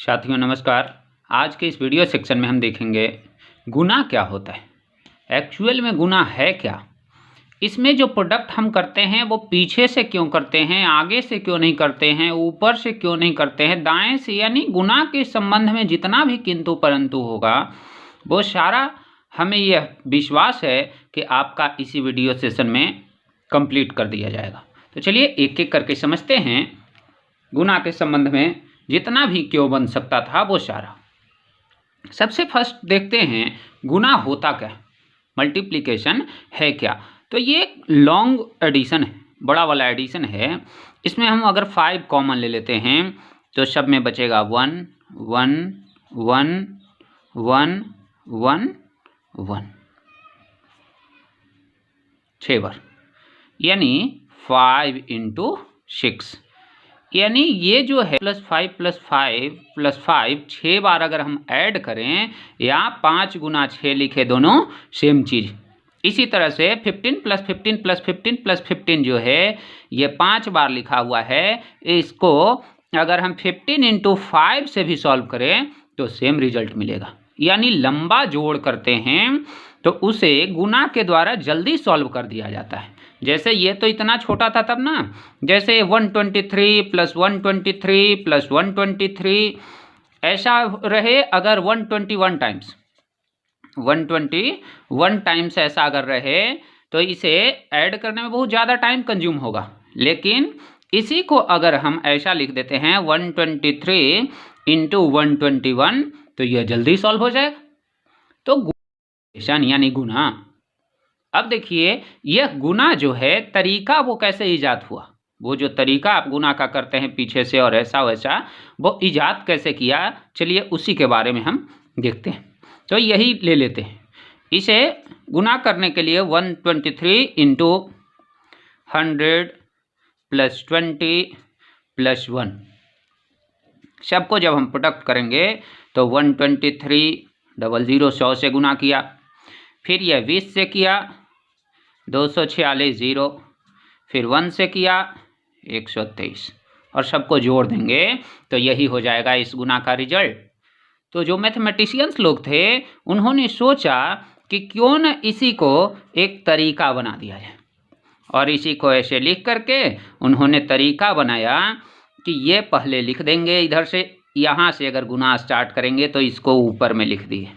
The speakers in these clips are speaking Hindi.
साथियों नमस्कार। आज के इस वीडियो सेक्शन में हम देखेंगे गुना क्या होता है। एक्चुअल में गुना है क्या, इसमें जो प्रोडक्ट हम करते हैं वो पीछे से क्यों करते हैं, आगे से क्यों नहीं करते हैं, ऊपर से क्यों नहीं करते हैं, दाएं से, यानी गुना के संबंध में जितना भी किंतु परंतु होगा वो सारा हमें यह विश्वास है कि आपका इसी वीडियो सेशन में कंप्लीट कर दिया जाएगा। तो चलिए एक एक करके समझते हैं गुना के संबंध में जितना भी क्यों बन सकता था वो सारा। सबसे फर्स्ट देखते हैं गुना होता क्या, मल्टीप्लिकेशन है क्या। तो ये लॉन्ग एडिशन है, बड़ा वाला एडिशन है। इसमें हम अगर 5 कॉमन ले लेते हैं तो सब में बचेगा 1 1 1 1 1 1 6 बार, यानी 5 × 6, यानी ये जो है +5 + 5 6 बार अगर हम ऐड करें या 5 × 6 लिखे, दोनों सेम चीज़। इसी तरह से 15 + 15 + 15 + 15 जो है ये 5 बार लिखा हुआ है। इसको अगर हम 15 × 5 से भी सॉल्व करें तो सेम रिजल्ट मिलेगा। यानी लंबा जोड़ करते हैं तो उसे गुना के द्वारा जल्दी सॉल्व कर दिया जाता है। जैसे ये तो इतना छोटा था तब ना, जैसे 123 + 123 + 123 ऐसा रहे। अगर 121 टाइम्स ऐसा अगर रहे तो इसे ऐड करने में बहुत ज़्यादा टाइम कंज्यूम होगा। लेकिन इसी को अगर हम ऐसा लिख देते हैं 123 × 121 तो यह जल्दी सॉल्व हो जाएगा। तो यानी गुना। अब देखिए यह गुना जो है तरीका वो कैसे ईजाद हुआ, वो जो तरीका आप गुना का करते हैं पीछे से और ऐसा वैसा, वो ईजाद कैसे किया, चलिए उसी के बारे में हम देखते हैं। तो यही ले लेते हैं, इसे गुना करने के लिए 123 × 100 + 20 + 1 सबको जब हम प्रोडक्ट करेंगे तो 123 00 100 से गुना किया, फिर यह 20 से किया 246 0, फिर 1 से किया 123 और सबको जोड़ देंगे तो यही हो जाएगा इस गुना का रिजल्ट। तो जो मैथमेटिशियंस लोग थे उन्होंने सोचा कि क्यों न इसी को एक तरीका बना दिया जाए, और इसी को ऐसे लिख करके उन्होंने तरीका बनाया कि ये पहले लिख देंगे इधर से, यहाँ से अगर गुना स्टार्ट करेंगे तो इसको ऊपर में लिख दिए,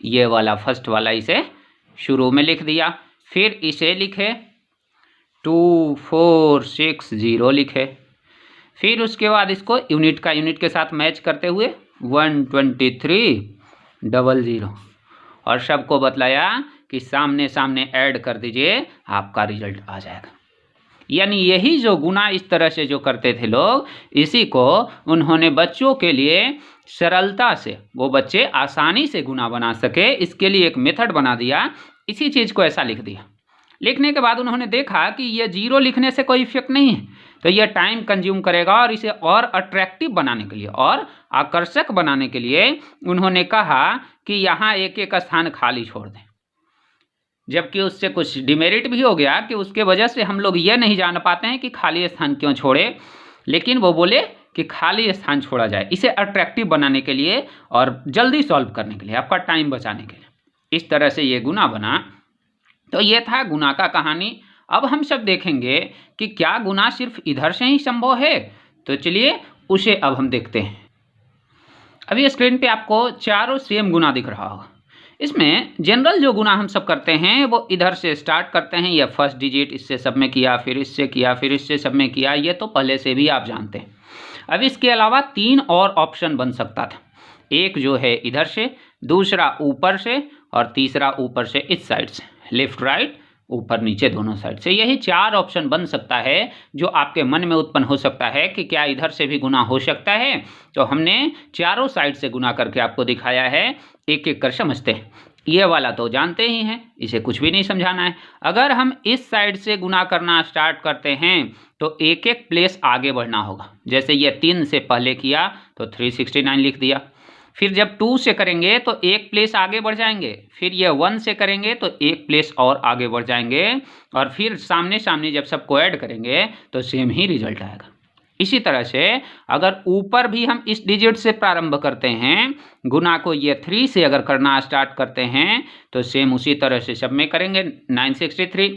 ये वाला फर्स्ट वाला इसे शुरू में लिख दिया, फिर इसे लिखे 2 4 6 0 लिखे, फिर उसके बाद इसको यूनिट का यूनिट के साथ मैच करते हुए 123 00 और सबको बतलाया कि सामने सामने ऐड कर दीजिए, आपका रिजल्ट आ जाएगा। यानी यही जो गुना इस तरह से जो करते थे लोग, इसी को उन्होंने बच्चों के लिए सरलता से, वो बच्चे आसानी से गुना बना सके, इसके लिए एक मेथड बना दिया। इसी चीज़ को ऐसा लिख दिया। लिखने के बाद उन्होंने देखा कि ये 0 लिखने से कोई इफेक्ट नहीं है, तो यह टाइम कंज्यूम करेगा, और इसे और अट्रैक्टिव बनाने के लिए और आकर्षक बनाने के लिए उन्होंने कहा कि यहाँ एक एक स्थान खाली छोड़ दें। जबकि उससे कुछ डिमेरिट भी हो गया कि उसके वजह से हम लोग ये नहीं जान पाते हैं कि खाली स्थान क्यों छोड़े, लेकिन वो बोले कि खाली स्थान छोड़ा जाए इसे अट्रैक्टिव बनाने के लिए और जल्दी सॉल्व करने के लिए, आपका टाइम बचाने के लिए। इस तरह से ये गुना बना। तो ये था गुना का कहानी। अब हम सब देखेंगे कि क्या गुना सिर्फ इधर से ही संभव है, तो चलिए उसे अब हम देखते हैं। अभी स्क्रीन पे आपको चारों सेम गुना दिख रहा होगा। इसमें जनरल जो गुना हम सब करते हैं वो इधर से स्टार्ट करते हैं, या फर्स्ट डिजिट इससे सब में किया, फिर इससे किया, फिर इससे सब में किया, ये तो पहले से भी आप जानते हैं। अब इसके अलावा 3 और ऑप्शन बन सकता था, एक जो है इधर से, दूसरा ऊपर से, और तीसरा ऊपर से इस साइड से, लेफ्ट राइट ऊपर नीचे दोनों साइड से। यही 4 ऑप्शन बन सकता है जो आपके मन में उत्पन्न हो सकता है कि क्या इधर से भी गुना हो सकता है। तो हमने चारों साइड से गुना करके आपको दिखाया है, एक एक कर समझते हैं। ये वाला तो जानते ही हैं, इसे कुछ भी नहीं समझाना है। अगर हम इस साइड से गुना करना स्टार्ट करते हैं तो एक एक प्लेस आगे बढ़ना होगा। जैसे ये 3 से पहले किया तो 369 लिख दिया, फिर जब 2 से करेंगे तो एक प्लेस आगे बढ़ जाएंगे, फिर ये 1 से करेंगे तो एक प्लेस और आगे बढ़ जाएंगे, और फिर सामने सामने जब सबको ऐड करेंगे तो सेम ही रिजल्ट आएगा। इसी तरह से अगर ऊपर भी हम इस डिजिट से प्रारंभ करते हैं, गुना को ये 3 से अगर करना स्टार्ट करते हैं तो सेम उसी तरह से सब में करेंगे 963,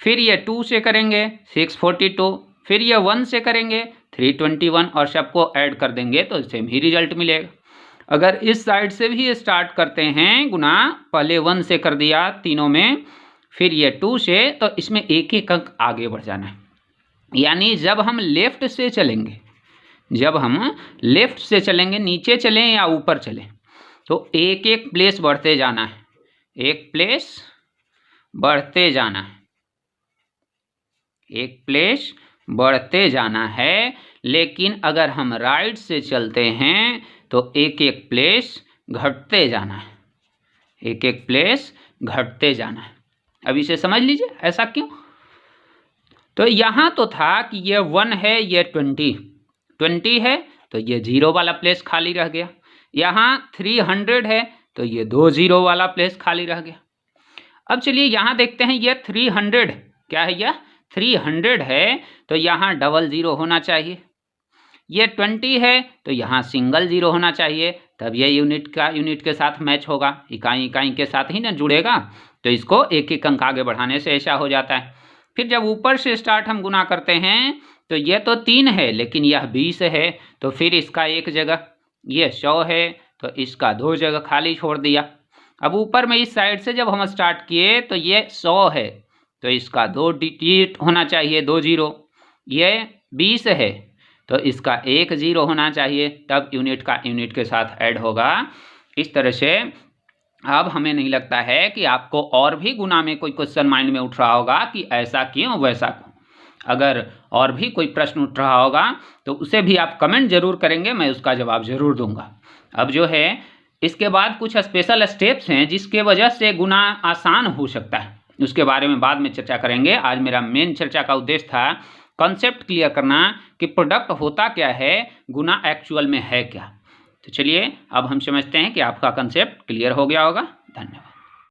फिर ये 2 से करेंगे 642, फिर ये 1 से करेंगे 321 और सबको ऐड कर देंगे तो सेम ही रिजल्ट मिलेगा। अगर इस साइड से भी स्टार्ट करते हैं गुना, पहले 1 से कर दिया तीनों में, फिर ये 2 से, तो इसमें एक एक अंक आगे बढ़ जाना है। यानी जब हम लेफ्ट से चलेंगे, जब हम लेफ्ट से चलेंगे, नीचे चलें या ऊपर चलें, तो एक एक प्लेस बढ़ते जाना है, एक प्लेस बढ़ते जाना है, एक प्लेस बढ़ते जाना है। लेकिन अगर हम राइट से चलते हैं तो एक एक प्लेस घटते जाना है, एक एक प्लेस घटते जाना है। अब इसे समझ लीजिए ऐसा क्यों। तो यहाँ तो था कि ये 1 है, ये 20 है तो ये 0 वाला प्लेस खाली रह गया। यहाँ 300 है तो ये 2 0 वाला प्लेस खाली रह गया। अब चलिए यहाँ देखते हैं, ये 300 क्या है, यह 300 है तो यहाँ डबल 0 होना चाहिए। ये 20 है तो यहाँ सिंगल 0 होना चाहिए, तब ये यूनिट के साथ मैच होगा, इकाई के साथ ही ना जुड़ेगा। तो इसको एक एक अंक आगे बढ़ाने से ऐसा हो जाता है। फिर जब ऊपर से स्टार्ट हम गुना करते हैं तो ये तो 3 है लेकिन यह 20 है, तो फिर इसका एक जगह, ये 100 है तो इसका 2 जगह खाली छोड़ दिया। अब ऊपर में इस साइड से जब हम स्टार्ट किए तो ये 100 है तो इसका 2 डिजिट होना चाहिए, 2 0। ये 20 है तो इसका 1 0 होना चाहिए, तब यूनिट के साथ ऐड होगा। इस तरह से अब हमें नहीं लगता है कि आपको और भी गुना में कोई क्वेश्चन माइंड में उठ रहा होगा कि ऐसा क्यों वैसा क्यों। अगर और भी कोई प्रश्न उठ रहा होगा तो उसे भी आप कमेंट जरूर करेंगे, मैं उसका जवाब जरूर दूंगा। अब जो है इसके बाद कुछ स्पेशल स्टेप्स हैं जिसके वजह से गुना आसान हो सकता है, उसके बारे में बाद में चर्चा करेंगे। आज मेरा मेन चर्चा का उद्देश्य था कॉन्सेप्ट क्लियर करना कि प्रोडक्ट होता क्या है, गुना एक्चुअल में है क्या। तो चलिए अब हम समझते हैं कि आपका कॉन्सेप्ट क्लियर हो गया होगा।